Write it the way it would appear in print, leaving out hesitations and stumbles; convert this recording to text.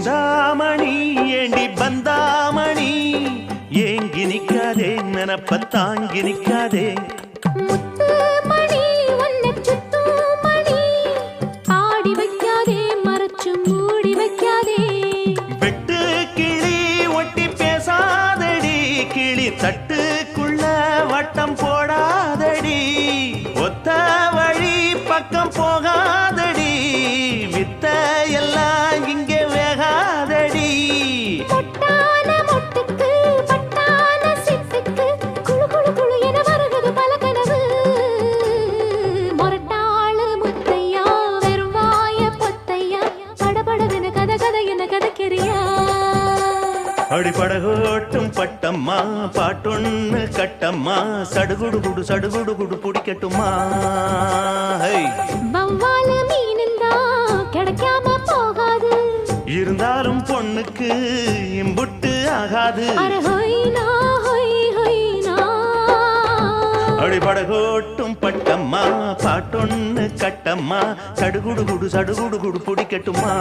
சிந்தாமணி ஏண்டி பந்தாமணி ஏங்கி நிக்காதே நினப்ப தாங்கி நிக்காதே தட்டுக்குள்ள வட்டம் போடாதடி ஒத்த வழி பக்கம் போகாதடி வித்த எல்லாம் இங்கே வேகாதடி பொட்டான மொட்டுக்கு பட்டான சிட்டுக்கு குளு குளு குளு என வருகிறது பல கனவு மொரட்டாளு முத்தையா வெறும் வாய பொத்தையா படபடவென கதை கதை என கதைக்கிறியா அடிப்படகோட்டும் பட்டம்மா பாட்டொன்னு கட்டம்மா சடுகுடு குடு சடுகுடு குடு பிடிக்கட்டுமா வவ்வால மீனிந்தா கிடைக்காம போகாது இருந்தாலும் பொண்ணுக்கு இம்புட்டு ஆகாது அடிப்படகோட்டும் பட்டம்மா பாட்டொன்னு கட்டம்மா சடுகுடு குடு பிடிக்கட்டுமா